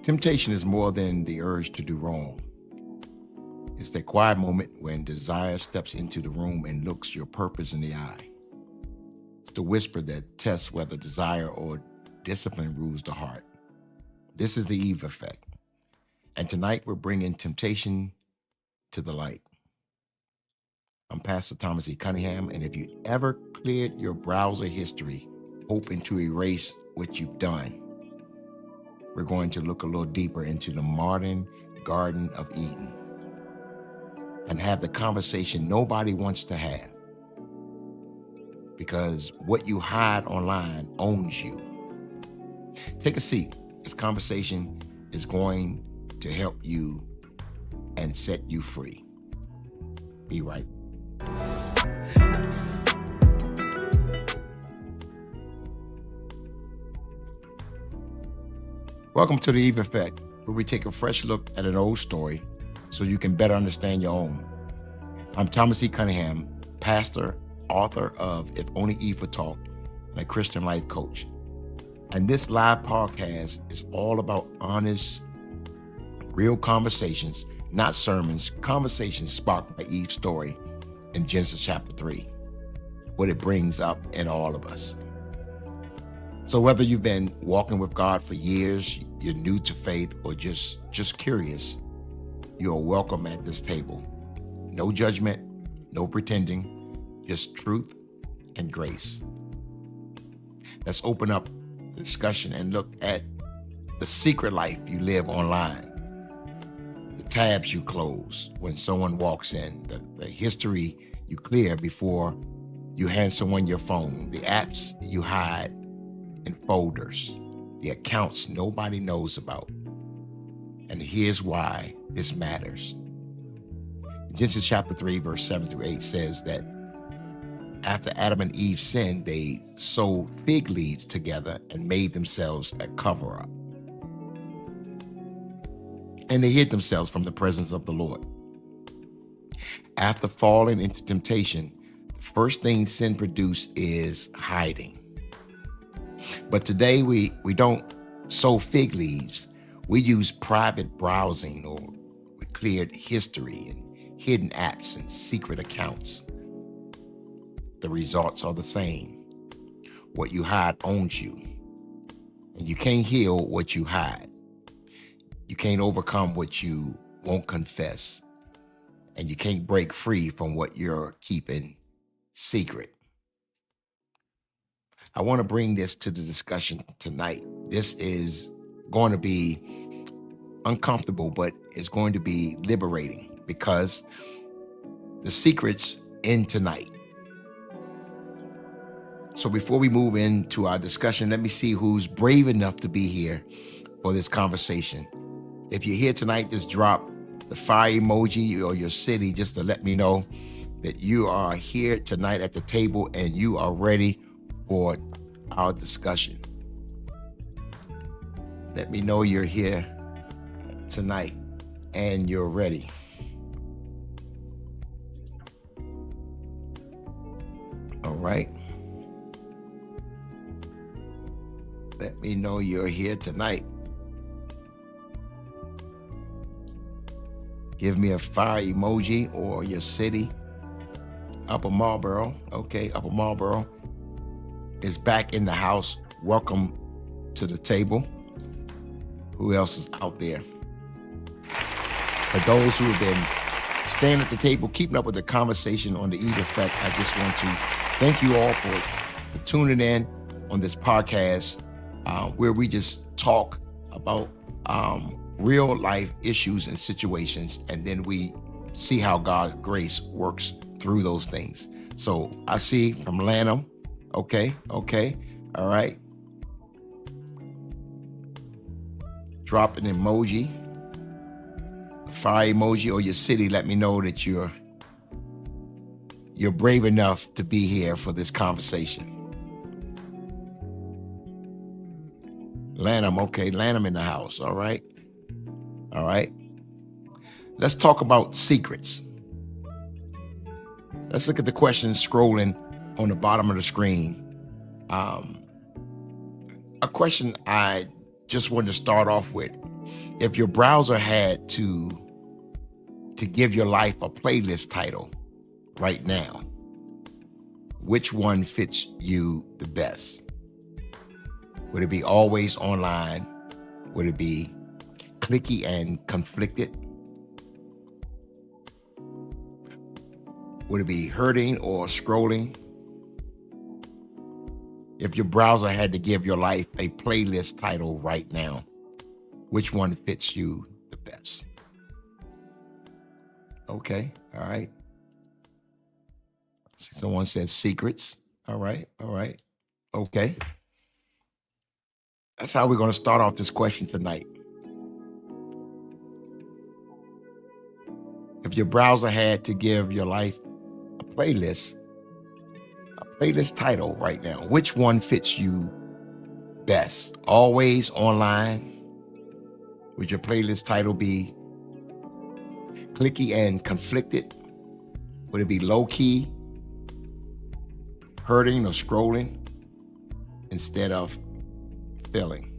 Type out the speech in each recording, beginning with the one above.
Temptation is more than the urge to do wrong. It's that quiet moment when desire steps into the room and looks your purpose in the eye. It's the whisper that tests whether desire or discipline rules the heart. This is the Eve effect. And tonight we're bringing temptation to the light. I'm Pastor Thomas E. Cunningham, and if you ever cleared your browser history hoping to erase what you've done, we're going to look a little deeper into the modern Garden of Eden and have the conversation nobody wants to have, because what you hide online owns you. Take a seat. This conversation is going to help you and set you free. Be right. Welcome to the Eve Effect, where we take a fresh look at an old story so you can better understand your own. I'm Thomas E. Cunningham, pastor, author of If Only Eve Would Talk, and a Christian life coach. And this live podcast is all about honest, real conversations, not sermons, conversations sparked by Eve's story in Genesis chapter 3, what it brings up in all of us. So whether you've been walking with God for years, you're new to faith, or just curious, you are welcome at this table. No judgment, no pretending, just truth and grace. Let's open up the discussion and look at the secret life you live online, the tabs you close when someone walks in, the history you clear before you hand someone your phone, the apps you hide in folders, the accounts nobody knows about. And here's why this matters. Genesis chapter 3, verse 7 through 8 says that after Adam and Eve sinned, they sewed fig leaves together and made themselves a cover-up. And they hid themselves from the presence of the Lord. After falling into temptation, the first thing sin produced is hiding. But today we don't sew fig leaves. We use private browsing, or we cleared history and hidden apps and secret accounts. The results are the same. What you hide owns you. And you can't heal what you hide. You can't overcome what you won't confess. And you can't break free from what you're keeping secret. I want to bring this to the discussion tonight. This is going to be uncomfortable, but it's going to be liberating, because the secret's in tonight. So before we move into our discussion, let me see who's brave enough to be here for this conversation. If you're here tonight, just drop the fire emoji or your city just to let me know that you are here tonight at the table and you are ready for our discussion. Let me know you're here tonight and you're ready. All right. Let me know you're here tonight. Give me a fire emoji or your city. Upper Marlboro. Okay, Upper Marlboro is back in the house. Welcome to the table. Who else is out there? For those who have been staying at the table, keeping up with the conversation on the Eve Effect, I just want to thank you all for tuning in on this podcast, where we just talk about real life issues and situations, and then we see how God's grace works through those things. So I see from Lanham. Okay. All right. Drop an emoji, a fire emoji, or your city. Let me know that you're brave enough to be here for this conversation. Lanham. Okay. Lanham in the house. All right. Let's talk about secrets. Let's look at the questions scrolling on the bottom of the screen. A question I just wanted to start off with If your browser had to give your life a playlist title right now, which one fits you the best? Would it be always online? Would it be clicky and conflicted? Would it be hurting or scrolling? If your browser had to give your life a playlist title right now, which one fits you the best? Okay, all right. Someone said secrets. All right, okay. That's how we're going to start off this question tonight. If your browser had to give your life a playlist title right now, which one fits you best? Always online? Would your playlist title be clicky and conflicted? Would it be low key, hurting or scrolling instead of filling?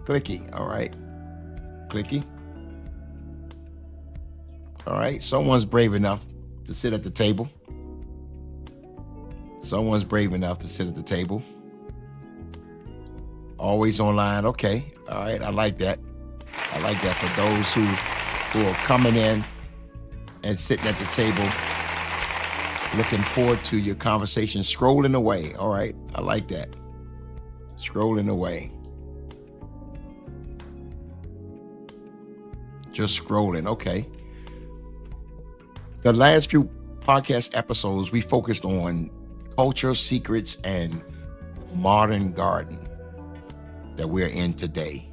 Clicky, all right. Clicky. All right, someone's brave enough to sit at the table. Someone's brave enough to sit at the table. Always online, okay. All right, I like that. I like that for those who are coming in and sitting at the table, looking forward to your conversation, scrolling away. All right, I like that. Scrolling away. Just scrolling, okay. The last few podcast episodes, we focused on culture, secrets, and modern garden that we're in today.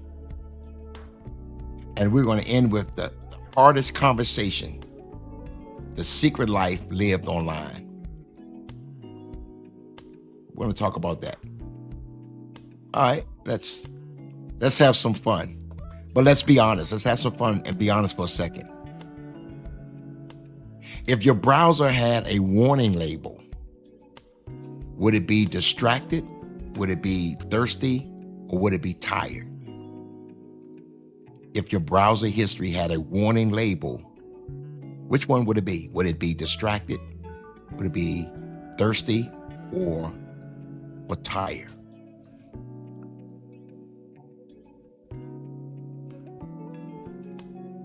And we're going to end with the hardest conversation, the secret life lived online. We're going to talk about that. All right, let's have some fun. But let's be honest. Let's have some fun and be honest for a second. If your browser had a warning label, would it be distracted? Would it be thirsty? Or would it be tired? If your browser history had a warning label, which one would it be? Would it be distracted? Would it be thirsty or tired?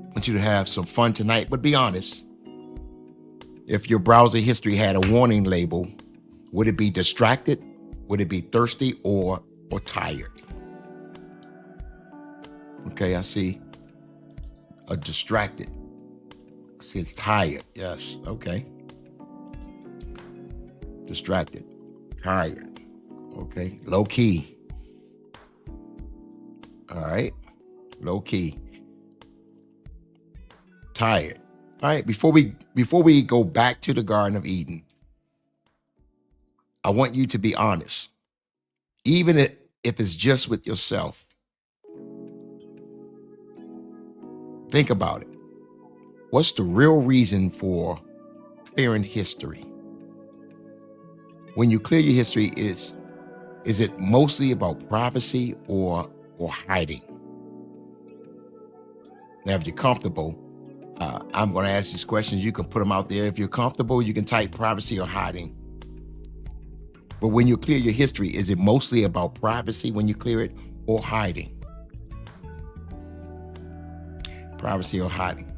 I want you to have some fun tonight, but be honest. If your browser history had a warning label, would it be distracted? Would it be thirsty or tired? Okay, I see a distracted. I see it's tired. Yes, okay. Distracted, tired. Okay, low key. All right, low key. Tired. All right, before we go back to the Garden of Eden, I want you to be honest. Even if it's just with yourself. Think about it. What's the real reason for clearing history? When you clear your history, is it mostly about privacy or hiding? Now, if you're comfortable, I'm going to ask these questions. You can put them out there. If you're comfortable, you can type privacy or hiding. But when you clear your history, is it mostly about privacy when you clear it or hiding? Privacy or hiding?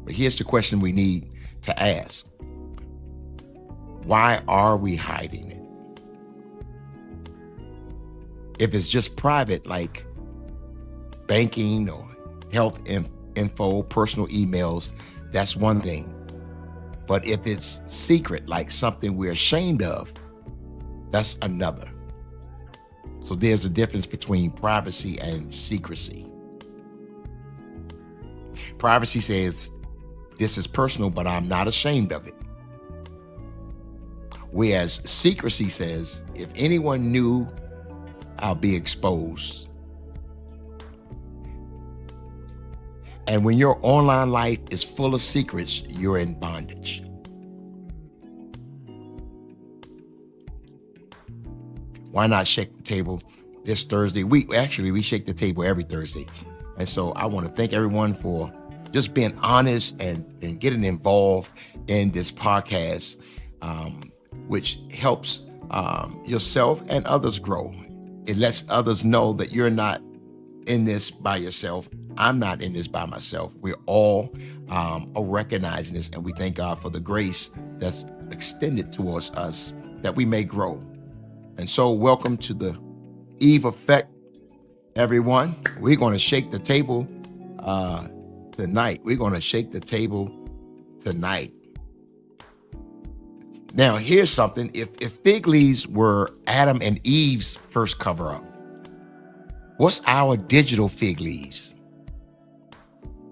But here's the question we need to ask. Why are we hiding it? If it's just private, like banking or health info, personal emails, that's one thing. But if it's secret, like something we're ashamed of, that's another. So there's a difference between privacy and secrecy. Privacy says, this is personal, but I'm not ashamed of it. Whereas secrecy says, if anyone knew, I'll be exposed. And when your online life is full of secrets, you're in bondage. Why not shake the table this Thursday. We shake the table every Thursday. And so I want to thank everyone for just being honest and getting involved in this podcast, which helps yourself and others grow. It lets others know that you're not in this by yourself. I'm not in this by myself. We're all recognizing this, and we thank God for the grace that's extended towards us that we may grow. And so welcome to the Eve Effect, everyone. We're going to shake the table tonight. We're going to shake the table tonight. Now, here's something. If fig leaves were Adam and Eve's first cover up, what's our digital fig leaves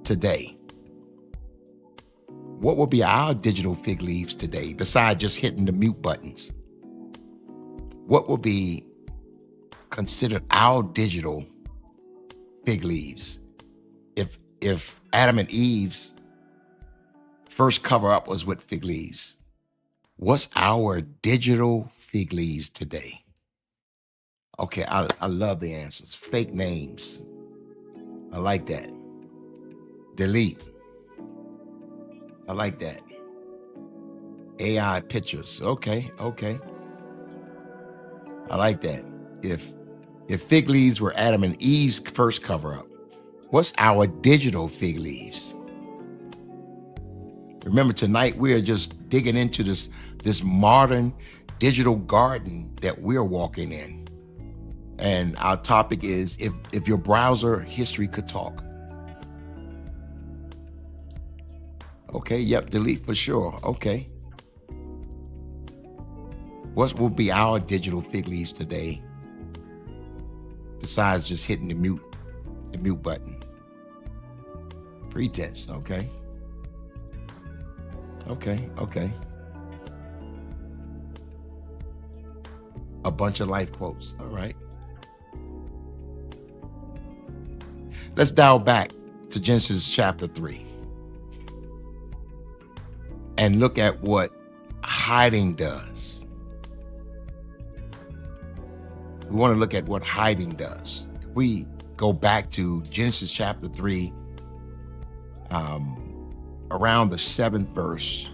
today? What will be our digital fig leaves today besides just hitting the mute buttons? What will be considered our digital fig leaves if Adam and Eve's first cover up was with fig leaves? What's our digital fig leaves today? Okay, I love the answers. Fake names. I like that. Delete. I like that. AI pictures. Okay. I like that. If fig leaves were Adam and Eve's first cover up, what's our digital fig leaves? Remember, tonight we are just digging into this modern digital garden that we're walking in. And our topic is if your browser history could talk. Okay, yep, delete for sure. Okay. What will be our digital fig leaves today besides just hitting the mute button? Pretense, okay. A bunch of life quotes, all right. Let's dial back to Genesis chapter 3 and look at what hiding does. We want to look at what hiding does. If we go back to Genesis chapter 3, around the 7th verse,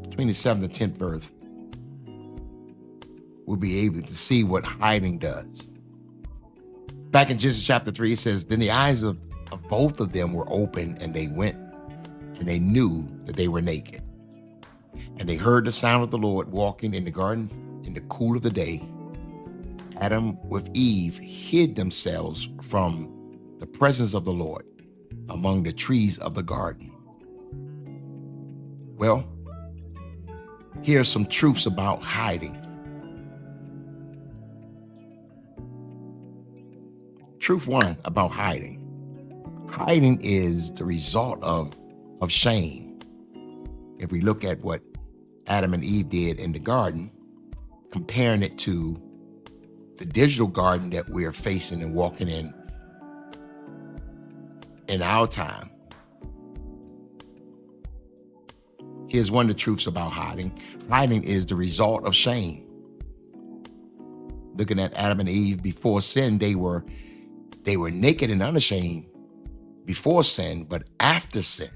between the 7th and 10th verse, we'll be able to see what hiding does. Back in Genesis chapter 3, it says, then the eyes of both of them were open, and they went, and they knew that they were naked. And they heard the sound of the Lord walking in the garden in the cool of the day. Adam with Eve hid themselves from the presence of the Lord among the trees of the garden. Well, here's some truths about hiding. Truth one about hiding. Hiding is the result of shame. If we look at what Adam and Eve did in the garden, comparing it to the digital garden that we're facing and walking in our time. Here's one of the truths about hiding. Hiding is the result of shame. Looking at Adam and Eve before sin, they were naked and unashamed before sin, but after sin,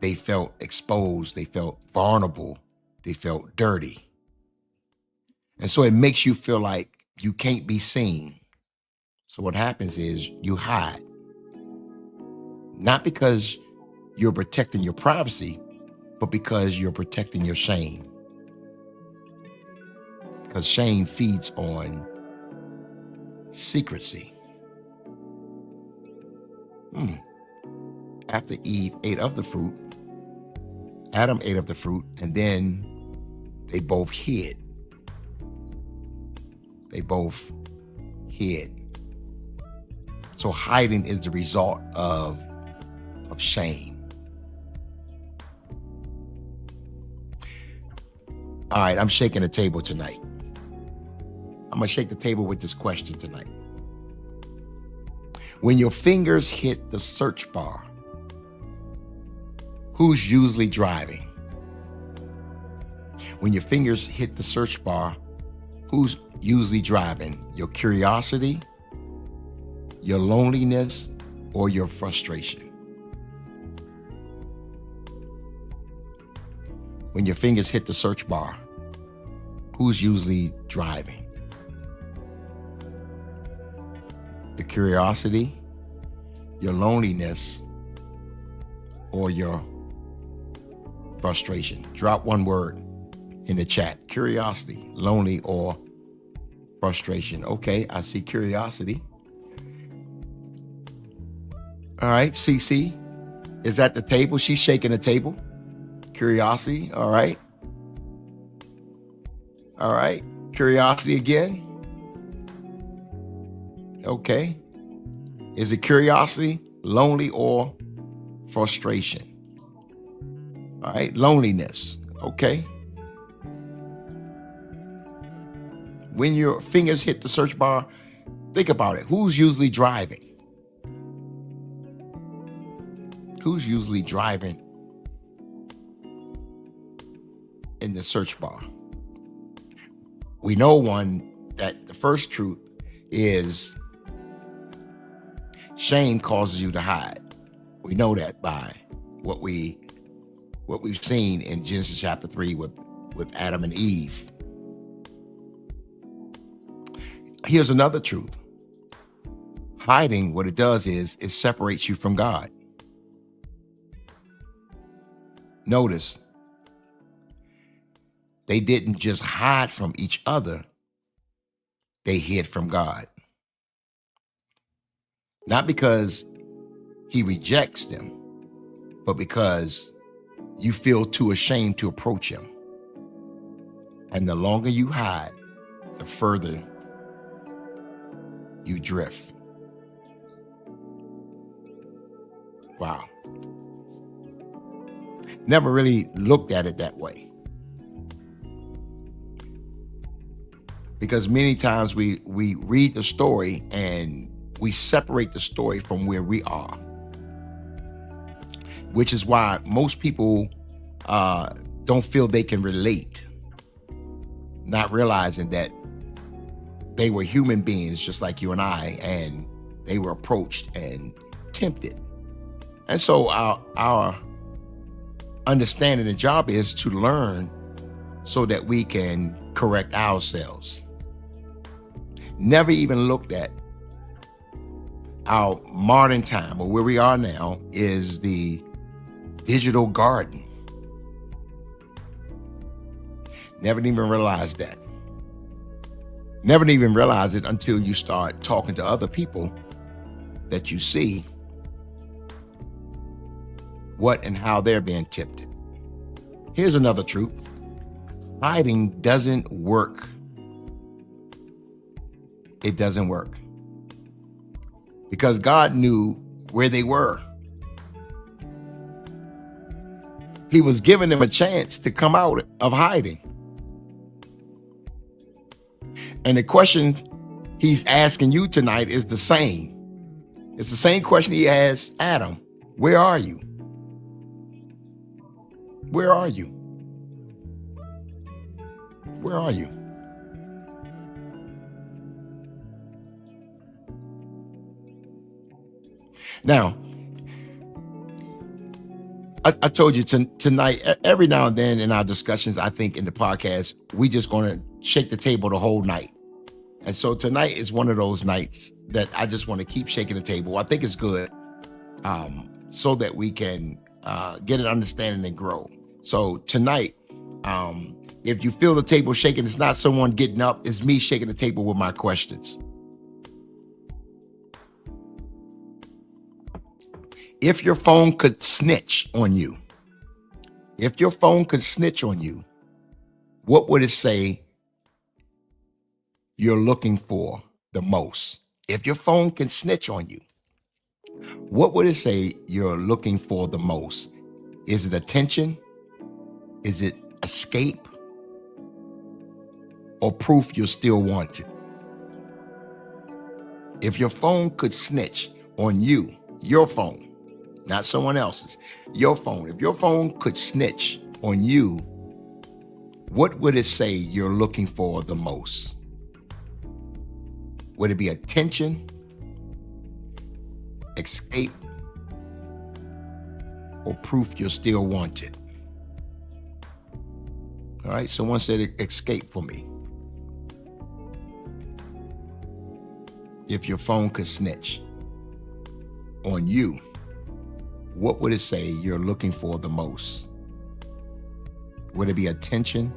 they felt exposed, they felt vulnerable, they felt dirty. And so it makes you feel like you can't be seen. So what happens is you hide. Not because you're protecting your privacy, but because you're protecting your shame. Because shame feeds on secrecy. After Eve ate of the fruit, Adam ate of the fruit, and then they both hid. They both hid. So hiding is the result of shame. All right, I'm shaking the table tonight. I'm going to shake the table with this question tonight. When your fingers hit the search bar, who's usually driving? When your fingers hit the search bar, Who's usually driving? Your curiosity, your loneliness, or your frustration? When your fingers hit the search bar, who's usually driving? Your curiosity, your loneliness, or your frustration? Drop one word in the chat. Curiosity, lonely, or frustration. Okay, I see curiosity. All right, CC is at the table. She's shaking the table. Curiosity, all right. All right, curiosity again. Okay. Is it curiosity, lonely, or frustration? All right, loneliness. Okay. When your fingers hit the search bar, think about it. Who's usually driving? Who's usually driving in the search bar? We know that the first truth is shame causes you to hide. We know that by what we've seen in Genesis chapter 3 with Adam and Eve. Here's another truth. Hiding, what it does is it separates you from God. Notice, they didn't just hide from each other, they hid from God. Not because he rejects them, but because you feel too ashamed to approach him. And the longer you hide, the further you drift. Wow. Never really looked at it that way. Because many times we read the story and we separate the story from where we are. Which is why most people don't feel they can relate. Not realizing that they were human beings just like you and I, and they were approached and tempted. And so our understanding and job is to learn so that we can correct ourselves. Never even looked at our modern time, or where we are now, is the digital garden. Never even realized that. Never even realize it until you start talking to other people that you see what and how they're being tempted. Here's another truth. Hiding doesn't work. It doesn't work. Because God knew where they were. He was giving them a chance to come out of hiding. And the question he's asking you tonight is the same. It's the same question he asked Adam. Where are you? Where are you? Where are you? Now, I told you tonight, every now and then in our discussions, I think in the podcast, we just going to shake the table the whole night. And so tonight is one of those nights that I just want to keep shaking the table. I think it's good so that we can get an understanding and grow. So tonight, if you feel the table shaking, it's not someone getting up, it's me shaking the table with my questions. If your phone could snitch on you, what would it say you're looking for the most? If your phone can snitch on you, what would it say you're looking for the most? Is it attention? Is it escape? Or proof you're still wanted? If your phone could snitch on you, your phone, not someone else's, your phone, if your phone could snitch on you, what would it say you're looking for the most? Would it be attention, escape, or proof you're still wanted? All right, someone said escape for me. If your phone could snitch on you, what would it say you're looking for the most? Would it be attention?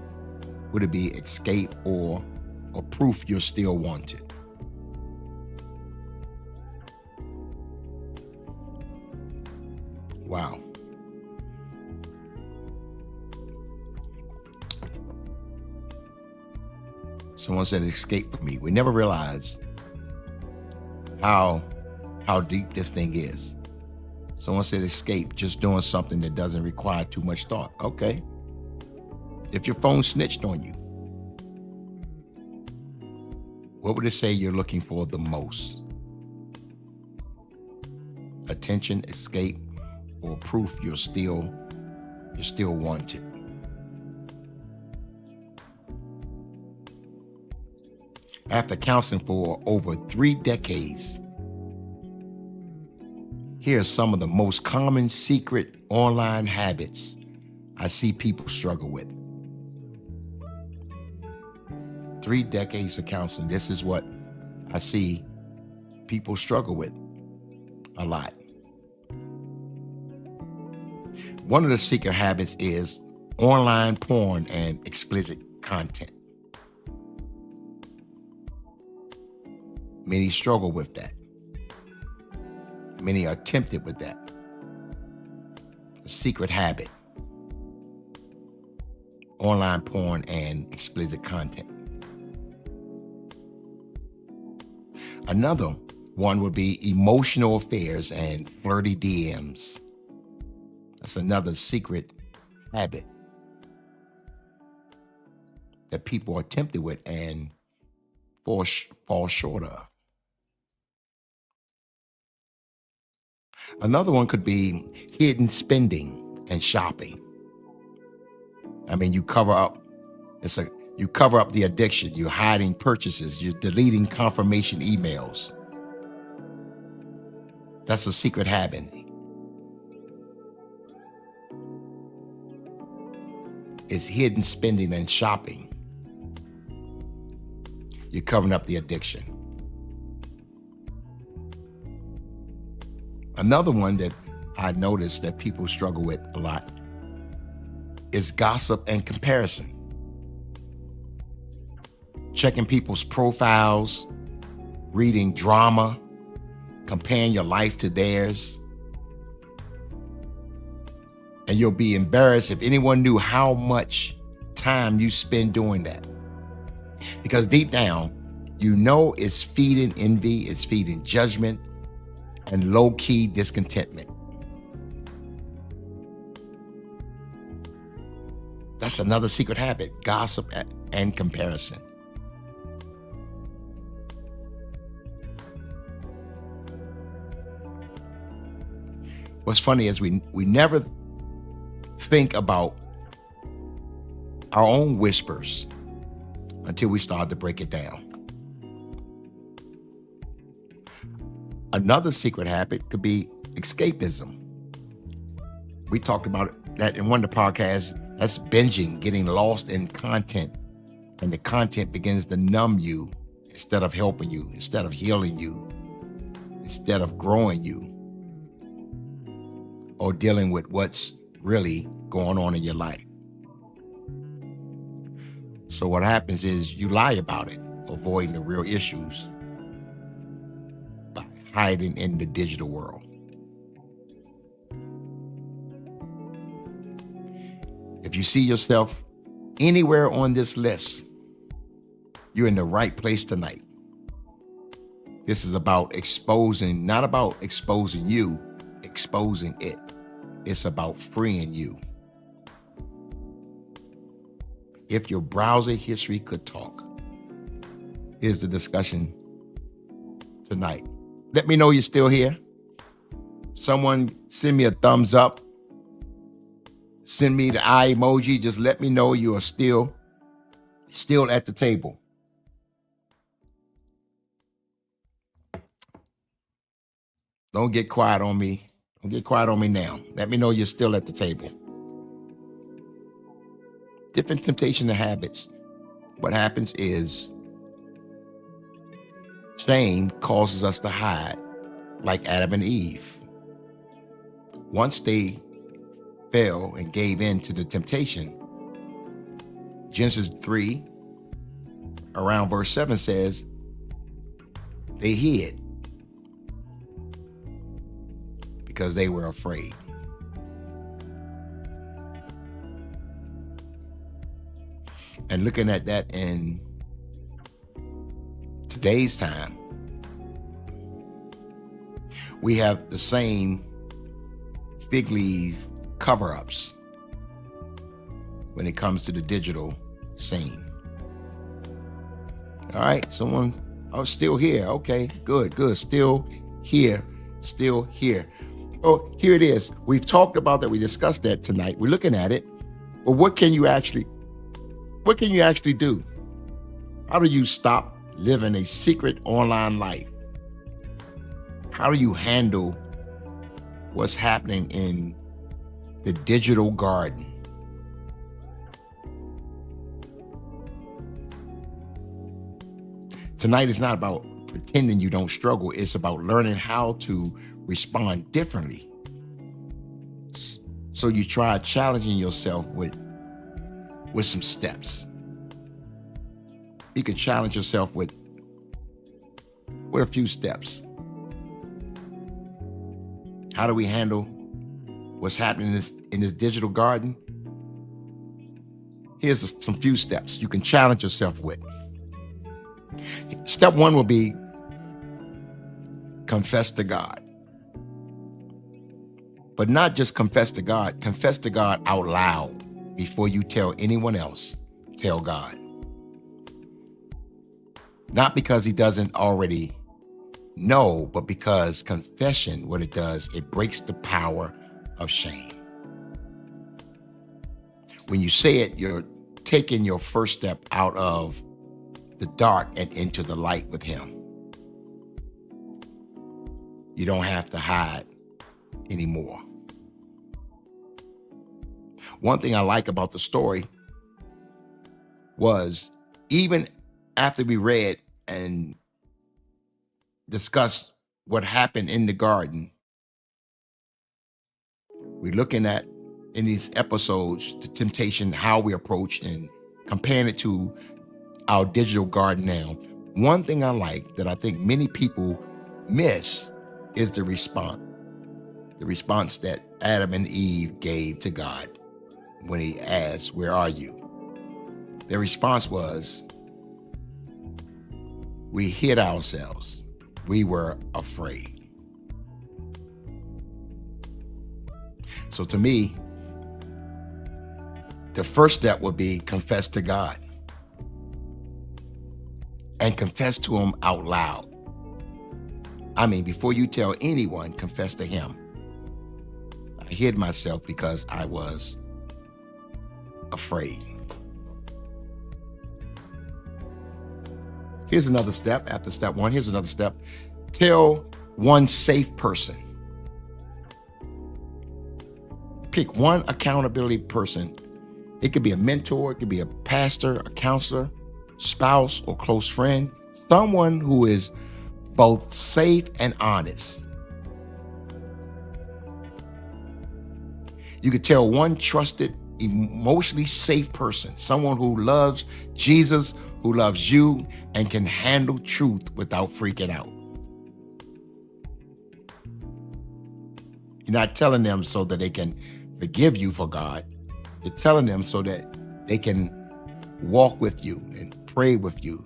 Would it be escape or proof you're still wanted? Wow. Someone said escape for me. We never realized how deep this thing is. Someone said escape, just doing something that doesn't require too much thought. Okay. If your phone snitched on you, what would it say you're looking for the most? Attention, escape, or proof you're still wanted? After counseling for over 3 decades, here are some of the most common secret online habits I see people struggle with. 3 decades of counseling, this is what I see people struggle with a lot. One of the secret habits is online porn and explicit content. Many struggle with that. Many are tempted with that. A secret habit. Online porn and explicit content. Another one would be emotional affairs and flirty DMs. That's another secret habit that people are tempted with and fall short of. Another one could be hidden spending and shopping. I mean, you cover up the addiction. You're hiding purchases. You're deleting confirmation emails. That's a secret habit. It's hidden spending and shopping. You're covering up the addiction. Another one that I noticed that people struggle with a lot is gossip and comparison. Checking people's profiles, reading drama, comparing your life to theirs. And you'll be embarrassed if anyone knew how much time you spend doing that. Because deep down, you know it's feeding envy, it's feeding judgment, and low-key discontentment. That's another secret habit, gossip and comparison. What's funny is we never think about our own whispers until we start to break it down. Another secret habit could be escapism. We talked about that in one of the podcasts. That's binging, getting lost in content, and the content begins to numb you instead of helping you, instead of healing you, instead of growing you, or dealing with what's really going on in your life. So what happens is you lie about it, avoiding the real issues by hiding in the digital world. If you see yourself anywhere on this list, you're in the right place tonight. This is about exposing, not about exposing you, exposing it. It's about freeing you. If your browser history could talk, here's the discussion tonight. Let me know you're still here. Someone send me a thumbs up. Send me the eye emoji. Just let me know you are still at the table. Don't get quiet on me. Don't get quiet on me now. Let me know you're still at the table. Different temptation and habits. What happens is shame causes us to hide, like Adam and Eve. Once they fell and gave in to the temptation, Genesis 3, around verse 7 says, they hid because they were afraid. And looking at that in today's time, we have the same fig leaf cover-ups when it comes to the digital scene. All right, someone, oh, still here. Okay, good. Still here. Oh, here it is. We've talked about that. We discussed that tonight. We're looking at it. But what can you actually do? How do you stop living a secret online life? How do you handle what's happening in the digital garden? Tonight is not about pretending you don't struggle. It's about learning how to respond differently. So you try challenging yourself with some steps. You can challenge yourself with a few steps. How do we handle what's happening in this digital garden? Here's some few steps you can challenge yourself with. Step one will be confess to God. But not just confess to God out loud before you tell anyone else. Tell God. Not because he doesn't already know, but because confession, what it does, it breaks the power of shame. When you say it, you're taking your first step out of the dark and into the light with him. You don't have to hide anymore. One thing I like about the story was, even after we read and discussed what happened in the garden, we're looking at in these episodes the temptation, how we approach, and comparing it to our digital garden now. One thing I like that I think many people miss is the response that Adam and Eve gave to God when he asked, "Where are you?" Their response was, "We hid ourselves. We were afraid." So to me, the first step would be confess to God. And confess to him out loud. I mean, before you tell anyone, confess to him. I hid myself because I was afraid. Here's another step. After step one, here's another step. Tell one safe person. Pick one accountability person. It could be a mentor, it could be a pastor, a counselor, spouse, or close friend. Someone who is both safe and honest. You could tell one trusted, emotionally safe person, someone who loves Jesus, who loves you, and can handle truth without freaking out. You're not telling them so that they can forgive you for God. You're telling them so that they can walk with you and pray with you,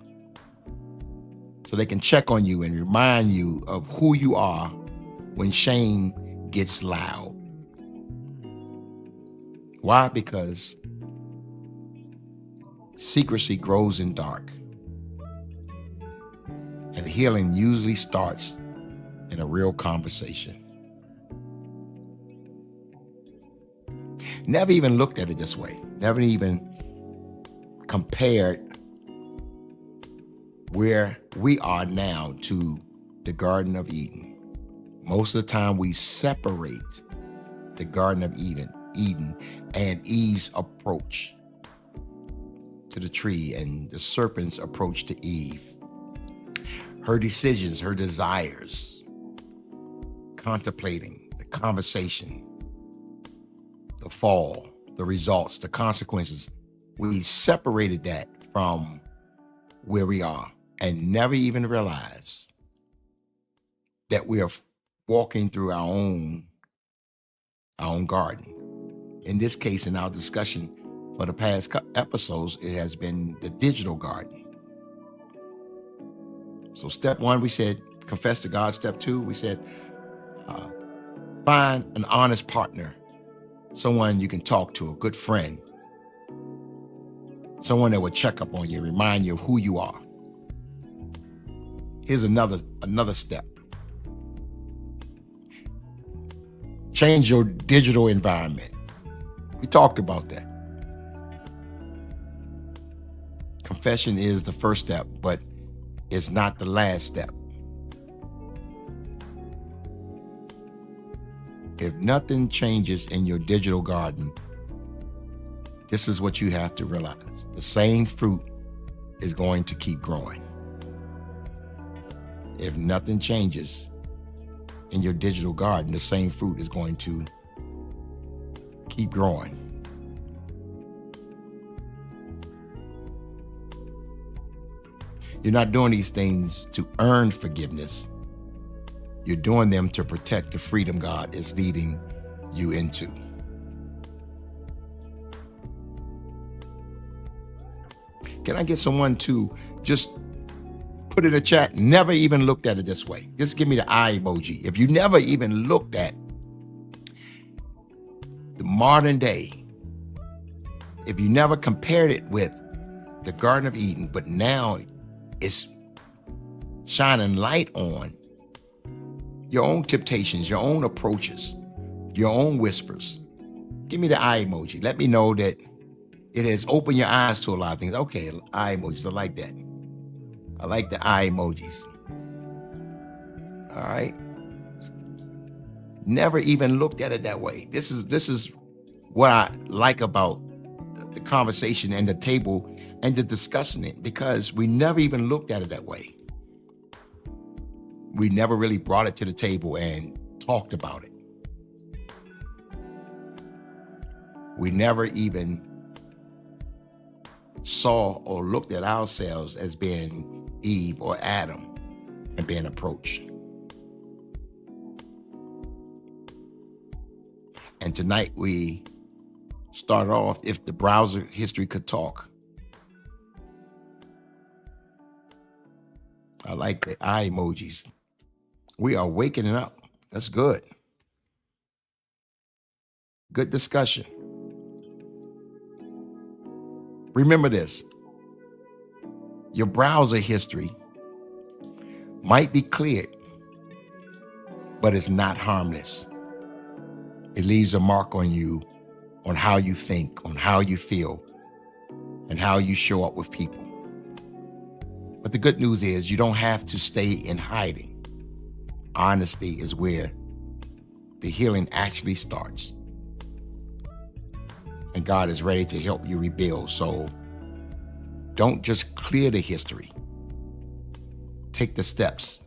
so they can check on you and remind you of who you are when shame gets loud. Why? Because secrecy grows in dark, and healing usually starts in a real conversation. Never even looked at it this way. Never even compared where we are now to the Garden of Eden. Most of the time we separate the Garden of Eden and Eve's approach to the tree and the serpent's approach to Eve. Her decisions, her desires, contemplating, the conversation, the fall, the results, the consequences. We separated that from where we are and never even realized that we are walking through our own garden. In this case, in our discussion for the past episodes, it has been the digital garden. So step one, we said, confess to God. Step two, we said, find an honest partner, someone you can talk to, a good friend, someone that will check up on you, remind you of who you are. Here's another step. Change your digital environment. We talked about that. Confession is the first step, but it's not the last step. If nothing changes in your digital garden, this is what you have to realize. The same fruit is going to keep growing. If nothing changes in your digital garden, the same fruit is going to keep growing. You're not doing these things to earn forgiveness. You're doing them to protect the freedom God is leading you into. Can I get someone to just put in a chat, never even looked at it this way? Just give me the eye emoji. If you never even looked at the modern day, if you never compared it with the Garden of Eden, but now it's shining light on your own temptations, your own approaches, your own whispers. Give me the eye emoji. Let me know that it has opened your eyes to a lot of things. Okay, eye emojis, I like that. I like the eye emojis. All right. Never even looked at it that way. This is what I like about the conversation and the table and the discussing it, because we never even looked at it that way. We never really brought it to the table and talked about it. We never even saw or looked at ourselves as being Eve or Adam and being approached. And tonight we started off, if the browser history could talk. I like the eye emojis. We are waking up. That's good. Good discussion. Remember this. Your browser history might be cleared, but it's not harmless. It leaves a mark on you, on how you think, on how you feel, and how you show up with people. But the good news is you don't have to stay in hiding. Honesty is where the healing actually starts. And God is ready to help you rebuild. So don't just clear the history. Take the steps.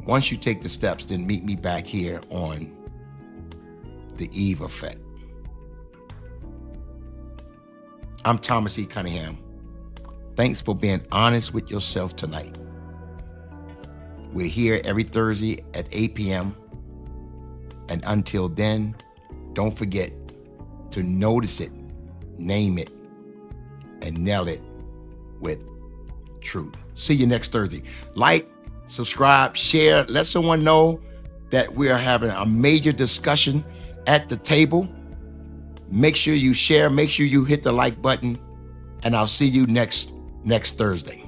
Once you take the steps, then meet me back here on The Eve Effect. I'm Thomas E. Cunningham. Thanks for being honest with yourself tonight. We're here every Thursday at 8 p.m. And until then, don't forget to notice it, name it, and nail it with truth. See you next Thursday. Like, subscribe, share, let someone know that we are having a major discussion at the table. Make sure you share, make sure you hit the like button, and I'll see you next Thursday.